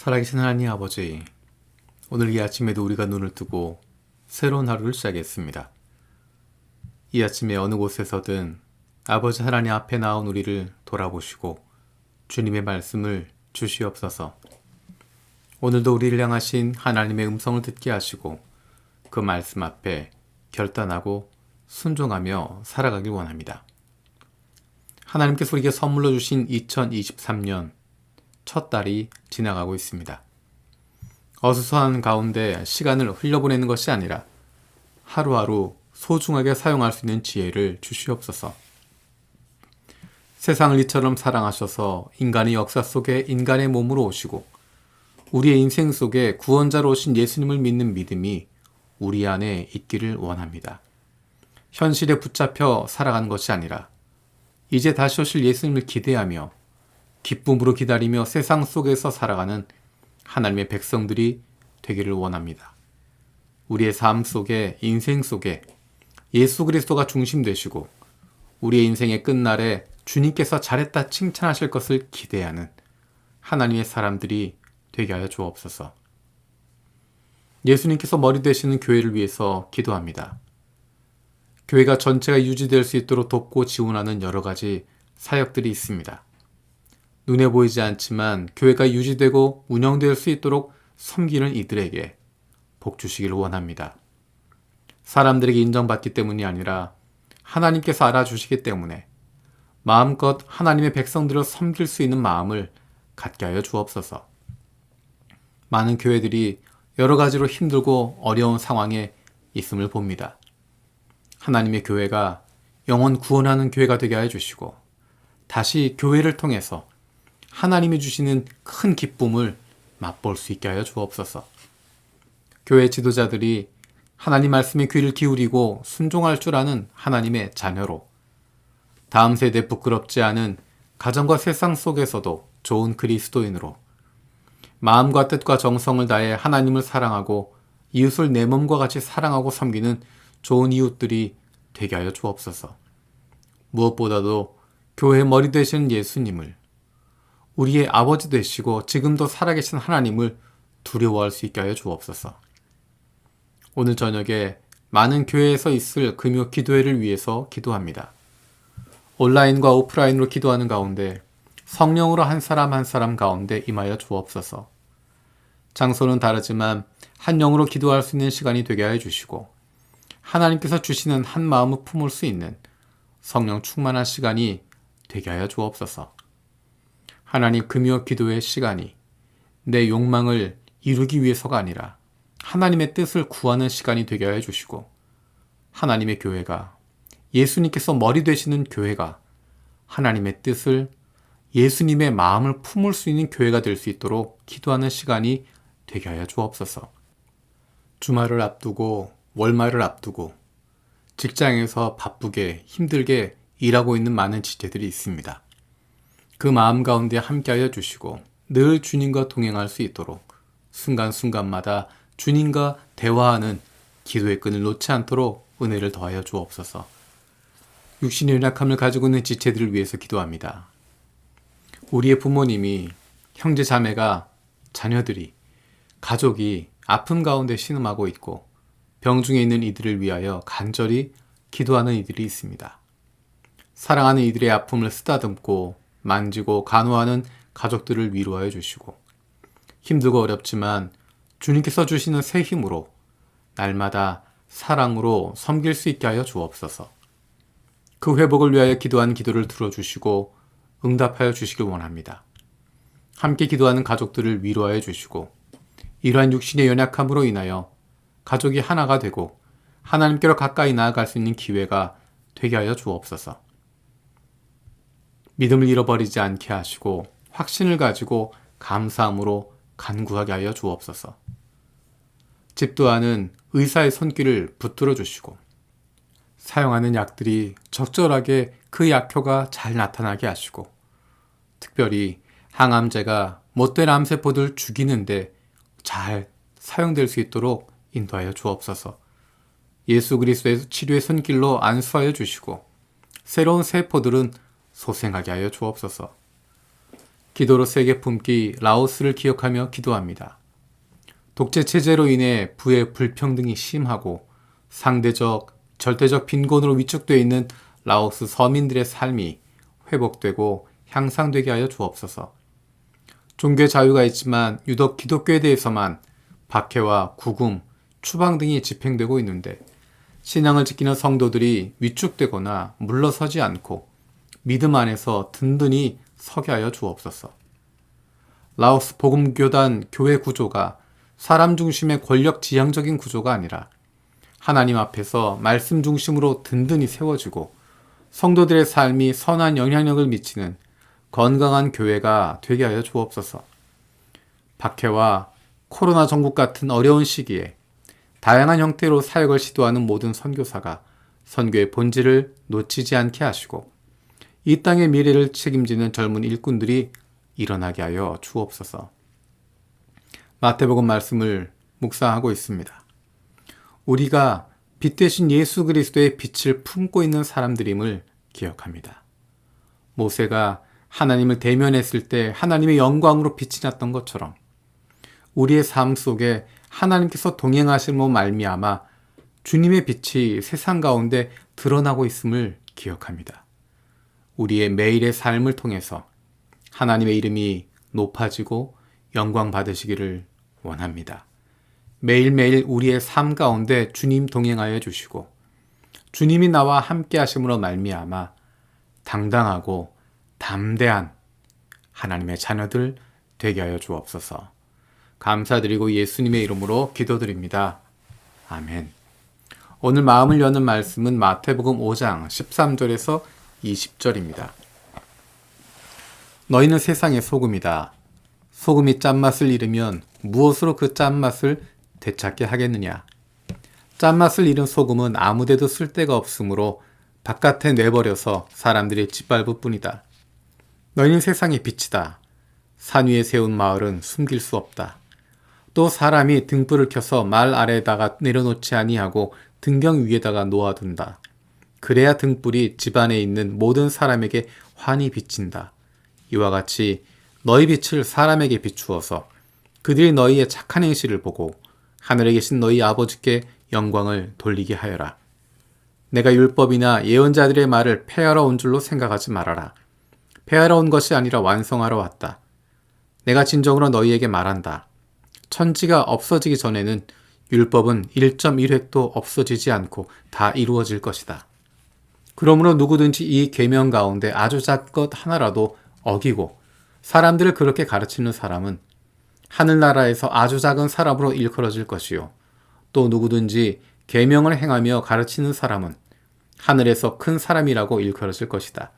살아계신 하나님 아버지, 오늘 이 아침에도 우리가 눈을 뜨고 새로운 하루를 시작했습니다. 이 아침에 어느 곳에서든 아버지 하나님 앞에 나온 우리를 돌아보시고 주님의 말씀을 주시옵소서. 오늘도 우리를 향하신 하나님의 음성을 듣게 하시고 그 말씀 앞에 결단하고 순종하며 살아가길 원합니다. 하나님께서 우리에게 선물로 주신 2023년 첫 달이 지나가고 있습니다. 어수선한 가운데 시간을 흘려보내는 것이 아니라 하루하루 소중하게 사용할 수 있는 지혜를 주시옵소서. 세상을 이처럼 사랑하셔서 인간의 역사 속에 인간의 몸으로 오시고 우리의 인생 속에 구원자로 오신 예수님을 믿는 믿음이 우리 안에 있기를 원합니다. 현실에 붙잡혀 살아가는 것이 아니라 이제 다시 오실 예수님을 기대하며 기쁨으로 기다리며 세상 속에서 살아가는 하나님의 백성들이 되기를 원합니다. 우리의 삶 속에, 인생 속에 예수 그리스도가 중심 되시고 우리의 인생의 끝날에 주님께서 잘했다 칭찬하실 것을 기대하는 하나님의 사람들이 되게 하여 주옵소서. 예수님께서 머리 되시는 교회를 위해서 기도합니다. 교회가 전체가 유지될 수 있도록 돕고 지원하는 여러 가지 사역들이 있습니다. 눈에 보이지 않지만 교회가 유지되고 운영될 수 있도록 섬기는 이들에게 복 주시기를 원합니다. 사람들에게 인정받기 때문이 아니라 하나님께서 알아주시기 때문에 마음껏 하나님의 백성들을 섬길 수 있는 마음을 갖게 하여 주옵소서. 많은 교회들이 여러 가지로 힘들고 어려운 상황에 있음을 봅니다. 하나님의 교회가 영혼 구원하는 교회가 되게 하여 주시고 다시 교회를 통해서 하나님이 주시는 큰 기쁨을 맛볼 수 있게 하여 주옵소서. 교회 지도자들이 하나님 말씀에 귀를 기울이고 순종할 줄 아는 하나님의 자녀로 다음 세대 부끄럽지 않은 가정과 세상 속에서도 좋은 그리스도인으로 마음과 뜻과 정성을 다해 하나님을 사랑하고 이웃을 내 몸과 같이 사랑하고 섬기는 좋은 이웃들이 되게 하여 주옵소서. 무엇보다도 교회의 머리 되시는 예수님을 우리의 아버지 되시고 지금도 살아계신 하나님을 두려워할 수 있게 하여 주옵소서. 오늘 저녁에 많은 교회에서 있을 금요 기도회를 위해서 기도합니다. 온라인과 오프라인으로 기도하는 가운데 성령으로 한 사람 한 사람 가운데 임하여 주옵소서. 장소는 다르지만 한 영으로 기도할 수 있는 시간이 되게 하여 주시고 하나님께서 주시는 한 마음을 품을 수 있는 성령 충만한 시간이 되게 하여 주옵소서. 하나님, 금요 기도의 시간이 내 욕망을 이루기 위해서가 아니라 하나님의 뜻을 구하는 시간이 되게 하여 주시고 하나님의 교회가 예수님께서 머리 되시는 교회가 하나님의 뜻을 예수님의 마음을 품을 수 있는 교회가 될 수 있도록 기도하는 시간이 되게 하여 주옵소서. 주말을 앞두고 월말을 앞두고 직장에서 바쁘게 힘들게 일하고 있는 많은 지체들이 있습니다. 그 마음 가운데 함께하여 주시고 늘 주님과 동행할 수 있도록 순간순간마다 주님과 대화하는 기도의 끈을 놓지 않도록 은혜를 더하여 주옵소서. 육신의 연약함을 가지고 있는 지체들을 위해서 기도합니다. 우리의 부모님이, 형제 자매가, 자녀들이, 가족이 아픔 가운데 신음하고 있고 병중에 있는 이들을 위하여 간절히 기도하는 이들이 있습니다. 사랑하는 이들의 아픔을 쓰다듬고 만지고 간호하는 가족들을 위로하여 주시고 힘들고 어렵지만 주님께서 주시는 새 힘으로 날마다 사랑으로 섬길 수 있게 하여 주옵소서. 그 회복을 위하여 기도한 기도를 들어주시고 응답하여 주시길 원합니다. 함께 기도하는 가족들을 위로하여 주시고 이러한 육신의 연약함으로 인하여 가족이 하나가 되고 하나님께로 가까이 나아갈 수 있는 기회가 되게 하여 주옵소서. 믿음을 잃어버리지 않게 하시고 확신을 가지고 감사함으로 간구하게 하여 주옵소서. 집도하는 의사의 손길을 붙들어 주시고 사용하는 약들이 적절하게 그 약효가 잘 나타나게 하시고 특별히 항암제가 못된 암세포들 죽이는데 잘 사용될 수 있도록 인도하여 주옵소서. 예수 그리스도의 치료의 손길로 안수하여 주시고 새로운 세포들은 소생하게 하여 주옵소서. 기도로 세계 품기 라오스를 기억하며 기도합니다. 독재 체제로 인해 부의 불평등이 심하고 상대적, 절대적 빈곤으로 위축되어 있는 라오스 서민들의 삶이 회복되고 향상되게 하여 주옵소서. 종교 자유가 있지만 유독 기독교에 대해서만 박해와 구금, 추방 등이 집행되고 있는데 신앙을 지키는 성도들이 위축되거나 물러서지 않고 믿음 안에서 든든히 서게 하여 주옵소서. 라오스 복음교단 교회 구조가 사람 중심의 권력 지향적인 구조가 아니라 하나님 앞에서 말씀 중심으로 든든히 세워지고 성도들의 삶이 선한 영향력을 미치는 건강한 교회가 되게 하여 주옵소서. 박해와 코로나 전국 같은 어려운 시기에 다양한 형태로 사역을 시도하는 모든 선교사가 선교의 본질을 놓치지 않게 하시고 이 땅의 미래를 책임지는 젊은 일꾼들이 일어나게 하여 주옵소서. 마태복음 말씀을 묵상하고 있습니다. 우리가 빛 대신 예수 그리스도의 빛을 품고 있는 사람들임을 기억합니다. 모세가 하나님을 대면했을 때 하나님의 영광으로 빛이 났던 것처럼 우리의 삶 속에 하나님께서 동행하심으로 말미암아 주님의 빛이 세상 가운데 드러나고 있음을 기억합니다. 우리의 매일의 삶을 통해서 하나님의 이름이 높아지고 영광 받으시기를 원합니다. 매일매일 우리의 삶 가운데 주님 동행하여 주시고 주님이 나와 함께 하심으로 말미암아 당당하고 담대한 하나님의 자녀들 되게 하여 주옵소서. 감사드리고 예수님의 이름으로 기도드립니다. 아멘. 오늘 마음을 여는 말씀은 마태복음 5장 13절에서 20절입니다. 너희는 세상의 소금이다. 소금이 짠맛을 잃으면 무엇으로 그 짠맛을 되찾게 하겠느냐. 짠맛을 잃은 소금은 아무데도 쓸데가 없으므로 바깥에 내버려서 사람들이 짓밟을 뿐이다. 너희는 세상의 빛이다. 산 위에 세운 마을은 숨길 수 없다. 또 사람이 등불을 켜서 말 아래에다가 내려놓지 아니하고 등경 위에다가 놓아둔다. 그래야 등불이 집안에 있는 모든 사람에게 환히 비친다. 이와 같이 너희 빛을 사람에게 비추어서 그들이 너희의 착한 행실을 보고 하늘에 계신 너희 아버지께 영광을 돌리게 하여라. 내가 율법이나 예언자들의 말을 폐하러 온 줄로 생각하지 말아라. 폐하러 온 것이 아니라 완성하러 왔다. 내가 진정으로 너희에게 말한다. 천지가 없어지기 전에는 율법은 1.1획도 없어지지 않고 다 이루어질 것이다. 그러므로 누구든지 이 계명 가운데 아주 작은 것 하나라도 어기고 사람들을 그렇게 가르치는 사람은 하늘나라에서 아주 작은 사람으로 일컬어질 것이요. 또 누구든지 계명을 행하며 가르치는 사람은 하늘에서 큰 사람이라고 일컬어질 것이다.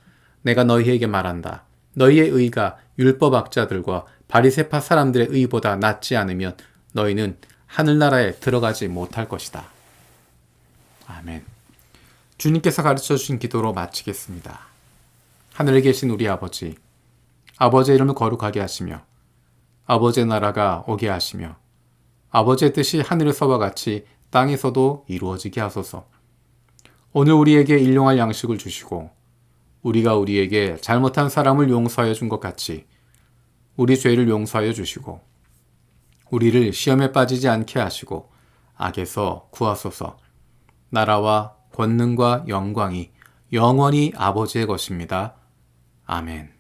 내가 너희에게 말한다. 너희의 의가 율법학자들과 바리새파 사람들의 의보다 낫지 않으면 너희는 하늘나라에 들어가지 못할 것이다. 아멘. 주님께서 가르쳐 주신 기도로 마치겠습니다. 하늘에 계신 우리 아버지, 아버지의 이름을 거룩하게 하시며 아버지의 나라가 오게 하시며 아버지의 뜻이 하늘에서와 같이 땅에서도 이루어지게 하소서. 오늘 우리에게 일용할 양식을 주시고 우리가 우리에게 잘못한 사람을 용서하여 준 것 같이 우리 죄를 용서하여 주시고 우리를 시험에 빠지지 않게 하시고 악에서 구하소서. 나라와 권능과 영광이 영원히 아버지의 것입니다. 아멘.